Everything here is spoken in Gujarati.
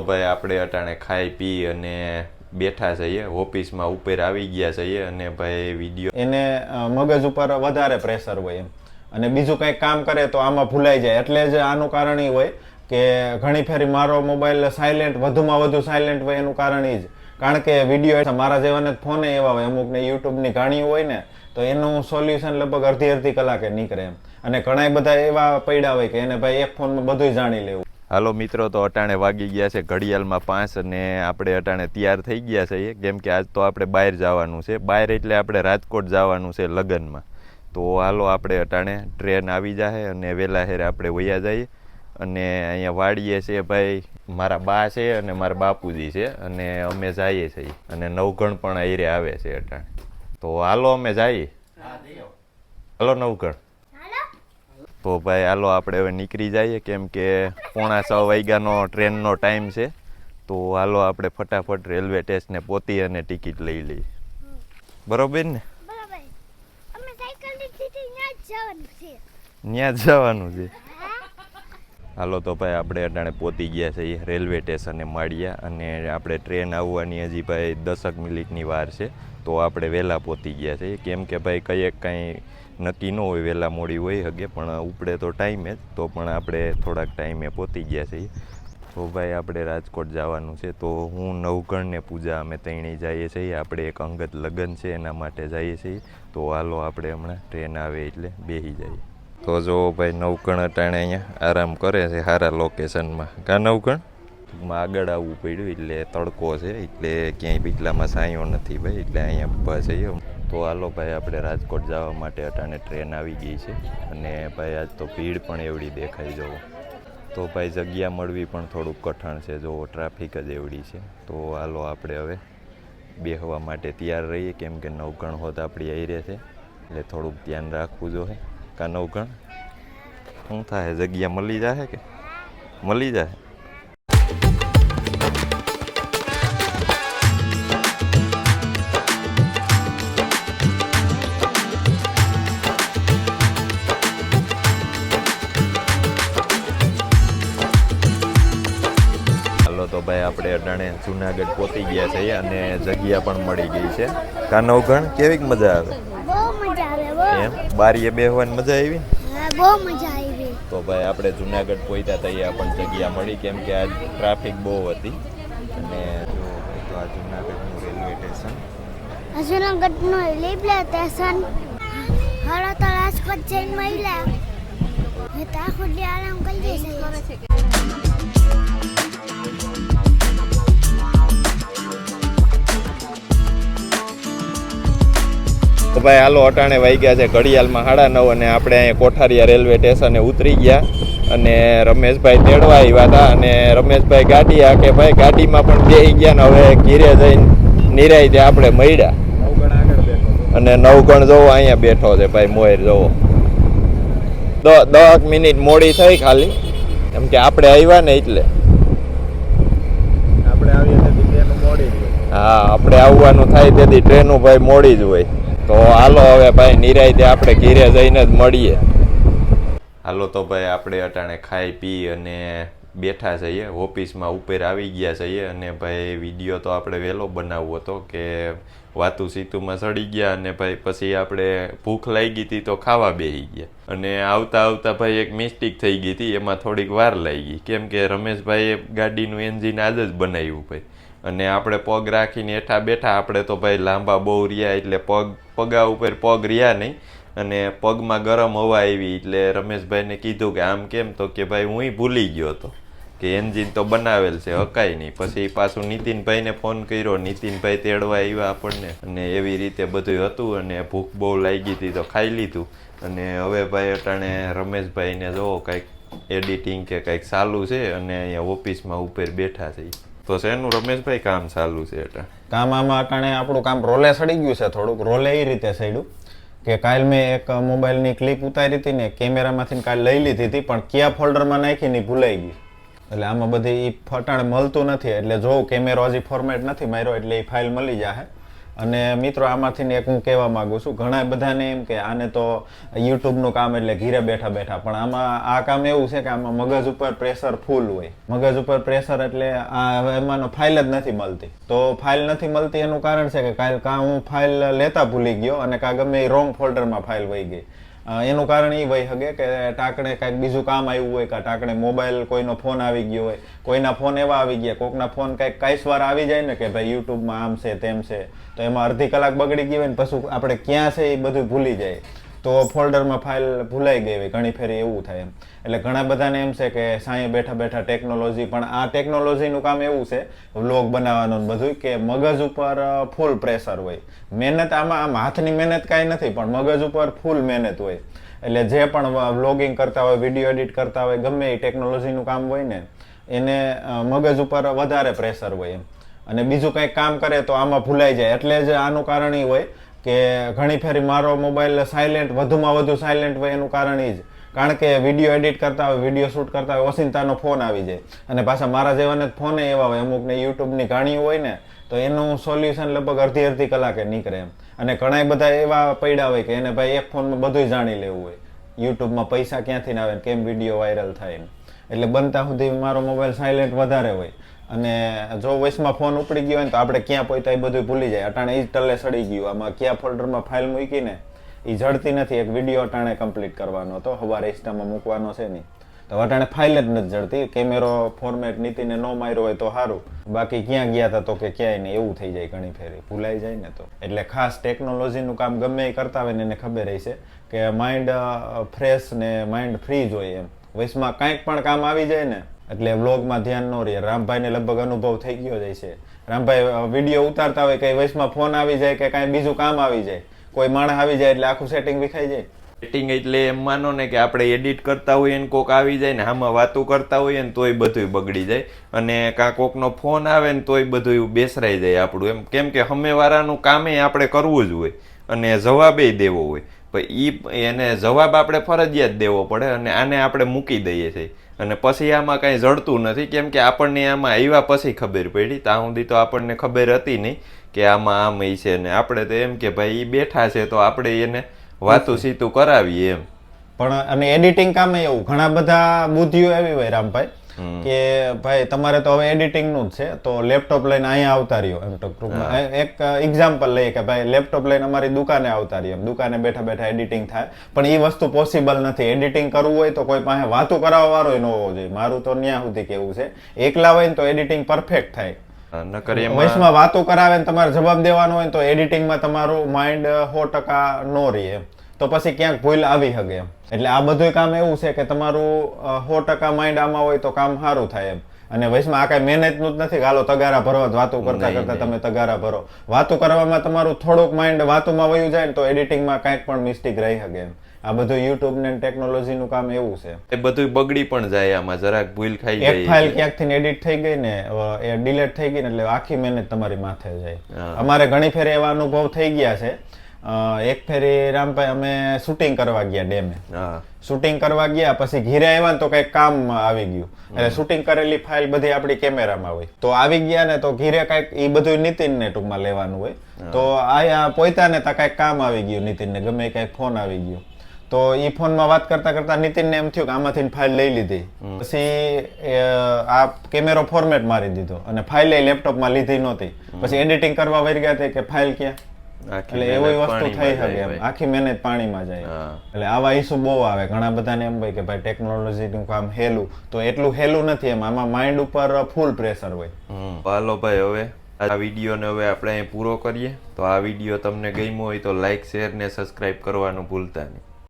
તો ભાઈ આપણે અટાણે ખાઈ પી અને બેઠા છીએ, ઓફિસમાં ઉપર આવી ગયા છીએ અને ભાઈ વિડીયો એને મગજ ઉપર વધારે પ્રેશર હોય એમ, અને બીજું કંઈક કામ કરે તો આમાં ભૂલાઈ જાય. એટલે જ આનું કારણ એ હોય કે ઘણી ફેરી મારો મોબાઈલ સાયલેન્ટ, વધુમાં વધુ સાયલેન્ટ હોય એનું કારણ એ જ. કારણ કે વિડીયો મારા જેવાને ફોન એવા હોય, અમુકને યુટ્યુબની ગાણીઓ હોય ને તો એનું સોલ્યુશન લગભગ અડધી કલાકે નીકળે એમ. અને ઘણા બધા એવા પડ્યા હોય કે એને ભાઈ એક ફોનમાં બધું જાણી લેવું. હાલો મિત્રો, તો અટાણે વાગી ગયા છે ઘડિયાળમાં 5 અને આપણે અટાણે તૈયાર થઈ ગયા છીએ, કેમ કે આજ તો આપણે બહાર જવાનું છે. બહાર એટલે આપણે રાજકોટ જવાનું છે લગ્નમાં. તો હાલો આપણે અટાણે ટ્રેન આવી જાય અને વહેલા હેરે આપણે વયા જઈએ. અને અહીંયા વાડીએ છે ભાઈ મારા બા છે અને મારા બાપુજી છે, અને અમે જઈએ છીએ અને નવગણ પણ આયરે આવે છે અટાણે. તો હાલો અમે જઈએ. હાલો નવગણ. તો ભાઈ હાલો આપણે હવે નીકળી જઈએ, કેમ કે 5:45 વાગ્યાનો ટ્રેનનો ટાઈમ છે. તો હાલો આપણે ફટાફટ રેલવે સ્ટેશને પહોંચી અને ટિકિટ લઈ લઈએ. બરોબર ને? ત્યાં જ જવાનું છે. હાલો તો ભાઈ આપણે અટાણે પહોંચી ગયા છે રેલવે સ્ટેશને માળિયા, અને આપણે ટ્રેન આવવાની હજી ભાઈ 10 મિનિટની વાર છે. તો આપણે વહેલા પહોંચી ગયા છીએ, કેમ કે ભાઈ કાંઈ નક્કી ન હોય, વહેલા મોડી હોય હગે, પણ ઉપડે તો ટાઈમે જ. તો પણ આપણે થોડાક ટાઈમે પહોંચી ગયા છીએ. તો ભાઈ આપણે રાજકોટ જવાનું છે. તો હું નવગણને પૂજા અમે ત્રણેય જઈએ છીએ. આપણે એક અંગત લગ્ન છે એના માટે જઈએ છીએ. તો હાલો આપણે હમણાં ટ્રેન આવે એટલે બેસી જઈએ. તો જો ભાઈ નવગણ અટાણે અહીંયા આરામ કરે છે સારા લોકેશનમાં. કા નવગણ? ટૂંકમાં આગળ આવવું પડ્યું એટલે તડકો છે, એટલે ક્યાંય બીટલામાં સાયો નથી ભાઈ, એટલે અહીંયા ઊભા છીએ. તો હાલો ભાઈ આપણે રાજકોટ જવા માટે અટાણે ટ્રેન આવી ગઈ છે. અને ભાઈ આજ તો ભીડ પણ એવડી દેખાઈ જવો. તો ભાઈ જગ્યા મળવી પણ થોડુંક કઠણ છે, જો ટ્રાફિક જ એવડી છે. તો હાલો આપણે હવે બેસવા માટે તૈયાર રહીએ, કેમ કે નવગણ હોત આપણી આયરે છે, એટલે થોડુંક ધ્યાન રાખવું જોઈએ. કા નવગણ? શું થાય, જગ્યા મળી જાય કે મળી જાય? તો ભાઈ આપણે અટાણે જુનાગઢ પહોંચી ગયા છીએ અને જગ્યા પણ મળી ગઈ છે. કા નવગણ? કેવી મજા આવે? બહુ મજા આવે. એમ બારીએ બેસવાની મજા આવી? બહુ મજા આવી. તો ભાઈ આપણે જુનાગઢ પહોંચ્યા ત્યાં પણ જગ્યા મળી, કેમ કે આજ ટ્રાફિક બહુ હતી. અને જો તો આ જુનાગઢનું રેલવે સ્ટેશન. જુનાગઢનું રેલવે સ્ટેશન હાલો તો રાજકોટ જઈને મળ્યા. મેં તો આખો દી આરામ કરી છે. તો ભાઈ હાલો અટાણે વાગ્યા છે ઘડિયાળમાં 9:30 અને આપણે અહીંયા કોઠારિયા રેલવે સ્ટેશને ઉતરી ગયા. અને રમેશભાઈ તેડવા આવ્યા હતા, અને રમેશભાઈ ગાડી કે ભાઈ ગાડીમાં પણ બેસી ગયા ને હવે ઘીરે જઈને નિરાઈ આપણે મળ્યા. અને નવગણ જોવો અહીંયા બેઠો છે ભાઈ, મોર જોવો. 10 મિનિટ મોડી થઈ ખાલી, એમ કે આપણે આવ્યા ને એટલે. હા, આપણે આવવાનું થાય તેથી ટ્રેનો ભાઈ મોડી જ હોય. તો હાલો હવે ભાઈ નિરાયતે આપણે ઘીરે જઈને જ મળીએ. હાલો તો ભાઈ આપણે અટાણે ખાઈ પી અને બેઠા છીએ, ઓફિસમાં ઉપર આવી ગયા છીએ. અને ભાઈ વિડીયો તો આપણે વહેલો બનાવવો હતો, કે વાતું સીતુમાં ચડી ગયા અને ભાઈ પછી આપણે ભૂખ લાગી હતી તો ખાવા બેસી ગયા. અને આવતા આવતા ભાઈ એક મિસ્ટેક થઈ ગઈ હતી, એમાં થોડીક વાર લાગી, કેમ કે રમેશભાઈએ ગાડીનું એન્જિન આજ જ બનાવ્યું ભાઈ. અને આપણે પગ રાખીને હેઠા બેઠા, આપણે તો ભાઈ લાંબા બહુ રહ્યા એટલે પગા ઉપર પગ રહ્યા નહીં, અને પગમાં ગરમ હવા આવી. એટલે રમેશભાઈને કીધું કે આમ કેમ? તો કે ભાઈ હું ભૂલી ગયો હતો કે એન્જિન તો બનાવેલ છે, હકાય નહીં. પછી પાછું નીતિનભાઈને ફોન કર્યો, નીતિનભાઈ તેડવા આવ્યા આપણને, અને એવી રીતે બધું હતું. અને ભૂખ બહુ લાગી હતી તો ખાઈ લીધું. અને હવે ભાઈ અટાણે રમેશભાઈને જોવો કંઈક એડિટિંગ કે કંઈક ચાલુ છે, અને અહીંયા ઓફિસમાં ઉપર બેઠા છે. તો શેનું રમેશભાઈ કામ ચાલુ છે? કામ આમાં અટાણે આપણું કામ રોલે સડી ગયું છે થોડુંક. રોલે એ રીતે સડ્યું કે કાલ મેં એક મોબાઈલની ક્લિપ ઉતારી હતી ને, કેમેરામાંથી કાલ લઈ લીધી હતી, પણ કયા ફોલ્ડરમાં નાખીને ભૂલાઈ ગઈ. એટલે આમાં બધી એ ફટાણે મળતું નથી. એટલે જો કેમેરો હજી ફોર્મેટ નથી માર્યો, એટલે એ ફાઇલ મળી જશે. અને મિત્રો આમાંથી એક હું કહેવા માંગુ છું, ઘણા બધાને એમ કે આને તો યુટ્યુબનું કામ એટલે ઘીરે બેઠા બેઠા, પણ આમાં આ કામ એવું છે કે આમાં મગજ ઉપર પ્રેશર ફૂલ હોય. મગજ ઉપર પ્રેશર એટલે આ એમાંનો ફાઇલ જ નથી મળતી. તો ફાઇલ નથી મળતી એનું કારણ છે કે કાં હું ફાઇલ લેતા ભૂલી ગયો અને કાં ગમે એ રોંગ ફોલ્ડરમાં ફાઇલ વહી ગઈ. એનું કારણ એ વહી શકે કે ટાંકણે કાંઈક બીજું કામ આવ્યું હોય, કાં ટાંકણે મોબાઈલ કોઈનો ફોન આવી ગયો હોય, કોઈના ફોન એવા આવી ગયા, કોકના ફોન કાંઈક વાર આવી જાય ને કે ભાઈ યુટ્યુબમાં આમ છે તેમ છે, તો એમાં અડધી કલાક બગડી ગઈ હોય ને પછી આપણે ક્યાં છે એ બધું ભૂલી જાય, તો ફોલ્ડરમાં ફાઇલ ભૂલાઈ ગઈ હોય. ઘણી ફેરી એવું થાય એમ. એટલે ઘણા બધાને એમ છે કે સાંયે બેઠા બેઠા ટેકનોલોજી, પણ આ ટેકનોલોજીનું કામ એવું છે વ્લોગ બનાવવાનું બધું કે મગજ ઉપર ફૂલ પ્રેશર હોય. મહેનત આમ હાથની મહેનત કાંઈ નથી, પણ મગજ ઉપર ફૂલ મહેનત હોય. એટલે જે પણ વ્લોગિંગ કરતા હોય, વિડીયો એડિટ કરતા હોય, ગમે એ ટેકનોલોજીનું કામ હોય ને એને મગજ ઉપર વધારે પ્રેશર હોય એમ. અને બીજું કંઈક કામ કરે તો આમાં ભૂલાઈ જાય. એટલે જ આનું કારણ એ હોય કે ઘણી ફેરી મારો મોબાઈલ સાયલેન્ટ, વધુમાં વધુ સાયલેન્ટ હોય એનું કારણ એ જ. કારણ કે વિડીયો એડિટ કરતા હોય, વિડીયો શૂટ કરતા હોય, ઓસિંતાનો ફોન આવી જાય. અને પાછા મારા જેવાને ફોને એવા હોય, અમુકને યુટ્યુબની ઘાણીઓ હોય ને, તો એનું સોલ્યુશન લગભગ અડધી કલાકે નીકળે એમ. અને ઘણા બધા એવા પડ્યા હોય કે એને ભાઈ એક ફોનમાં બધું જાણી લેવું હોય, યુટ્યુબમાં પૈસા ક્યાંથી ના આવે, કેમ વિડીયો વાયરલ થાય એમ. એટલે બનતા સુધી મારો મોબાઈલ સાયલેન્ટ વધારે હોય. અને જો વોઇસમાં ફોન ઉપડી ગયો હોય ને તો આપણે ક્યાં પહોંચ્યા એ બધું ભૂલી જાય. અટાણે એ જ ટલ્લે સડી ગયું, આમાં ક્યાં ફોલ્ડરમાં ફાઇલ મૂકીને એ જડતી નથી. એક વિડીયો અટાણે કમ્પ્લીટ કરવાનો હતો, સવારે ઇન્સ્ટામાં મૂકવાનો છે નહીં, તો અટાણે ફાઇલ જ નથી જડતી. કેમેરો ફોર્મેટ નીતિને ન માર્યો હોય તો સારું, બાકી ક્યાં ગયા હતા તો કે ક્યાંય નહીં, એવું થઈ જાય ઘણી ફેરી, ભૂલાઈ જાય ને. તો એટલે ખાસ ટેકનોલોજીનું કામ ગમે એ કરતા હોય ને એને ખબર હશે કે માઇન્ડ ફ્રેશ ને માઇન્ડ ફ્રી જ હોય એમ. વોઇસમાં કાંઈક પણ કામ આવી જાય ને એટલે વ્લોગમાં ધ્યાન ન રહે. રામભાઈને લગભગ અનુભવ થઈ ગયો જ છે. રામભાઈ વિડીયો ઉતારતા હોય, કઈ વોઇસમાં ફોન આવી જાય કે કાંઈ બીજું કામ આવી જાય, કોઈ માણસ આવી જાય એટલે આખું સેટિંગ વિખાઈ જાય. સેટિંગ એટલે એમ માનો ને કે આપણે એડિટ કરતા હોઈએ ને કોક આવી જાય ને આમાં વાતો કરતા હોઈએ ને તોય બધું બગડી જાય. અને કાં કોકનો ફોન આવે ને તોય બધું બેસરાઈ જાય આપણું એમ. કેમ કે સામેવાળાનું કામે આપણે કરવું જ હોય અને જવાબે દેવો હોય. પણ એને જવાબ આપણે ફરજિયાત દેવો પડે અને આને આપણે મૂકી દઈએ છીએ. અને પછી આમાં કાંઈ જડતું નથી, કેમ કે આપણને આમાં આવ્યા પછી ખબર પડી. ત્યાં સુધી તો આપણને ખબર હતી નહીં કે આમાં આમ એ છે. ને આપણે તો એમ કે ભાઈ એ બેઠા છે તો આપણે એને વાતું સીતું કરાવીએ એમ. પણ અને એડિટિંગ કામે એવું ઘણા બધા બુદ્ધિઓ એવી હોય રામભાઈ કે ભાઈ તમારે તો હવે એડિટિંગનું જ છે, તો લેપટોપ લઈને અહીંયા આવતા રહ્યો એમ. ટૂંકમાં એક એક્ઝામ્પલ લઈએ કે ભાઈ લેપટોપ લઈને અમારી દુકાને આવતા રહ્યો એમ, દુકાને બેઠા બેઠા એડિટિંગ થાય. પણ એ વસ્તુ પોસિબલ નથી. એડિટિંગ કરવું હોય તો કોઈ પાસે વાતું કરાવવા વાળો ન હોવો જોઈએ. મારું તો ન્યા સુધી કેવું છે, એકલા હોય ને તો એડિટિંગ પરફેક્ટ થાય. વોઇસમાં વાતો કરાવે ને તમારે જવાબ દેવાનો હોય તો એડિટિંગમાં તમારું માઇન્ડ 100% નો રહે એમ. તો પછી ક્યાંક ભૂલ આવી શકે એમ. એટલે આ બધું કામ એવું છે કે તમારું 100% માઇન્ડ આમાં હોય તો કામ સારું થાય એમ. અને વોઇસમાં આ કાંઈ મહેનતનું જ નથી કે હાલો તગારા ભરો, વાતો કરતા કરતા તમે તગારા ભરો. વાતો કરવામાં તમારું થોડુંક માઇન્ડ વાતોમાં વયું જાય ને તો એડિટિંગમાં કાંઈક પણ મિસ્ટેક રહી શકે એમ. આ બધું યુટ્યુબ ને ટેકનોલોજીનું કામ એવું છે. એ બધું બગડી પણ જાય આમાં, જરાક ભૂલ ખાઈ જાય. એક ફાઇલ ક્યાંકથી એડિટ થઈ ગઈ ને એ ડિલીટ થઈ ગઈ ને એટલે આખી મહેનત તમારી માથે જાય. અમારે ઘણી ફેરી એવા અનુભવ થઈ ગયા છે. એક ફેરી રામભાઈ અમે શૂટિંગ કરવા ગયા ડેમે. શૂટિંગ કરવા ગયા પછી ઘીરે આવ્યા ને તો કઈક કામ આવી ગયું. એટલે શૂટિંગ કરેલી ફાઇલ બધી આપણી કેમેરામાં હોય, તો આવી ગયા ને તો ઘીરે કઈક એ બધું નીતિનને ટૂંકમાં લેવાનું હોય. તો આ પોઈતા ને તો કઈક કામ આવી ગયું નીતિનને, ગમે કઈક ફોન આવી ગયો. તો એ ફોનમાં વાત કરતા કરતા નીતિનને એમ થયું કે આમાંથી ફાઇલ લઈ લીધી. પછી આ કેમેરો ફોર્મેટ મારી દીધો અને ફાઇલ લેપટોપમાં લીધી નહોતી. પછી એડિટિંગ કરવા વળી ગયા કે ફાઇલ ક્યાં. એટલે એવી વસ્તુ થઈ શકે એમ, આખી મહેનત પાણીમાં જાય. એટલે આવા ઇસ્યુ બહુ આવે. ઘણા બધાને એમ હોય કે ભાઈ ટેકનોલોજીનું કામ હેલું, તો એટલું હેલું નથી એમ. આમાં માઇન્ડ ઉપર ફૂલ પ્રેશર હોય. હાલો ભાઈ, હવે આ વિડીયોને હવે આપણે અહીં પૂરો કરીએ. તો આ વિડીયો તમને ગમ્યો હોય તો લાઈક, શેર ને સબસ્ક્રાઇબ કરવાનું ભૂલતા નહીં.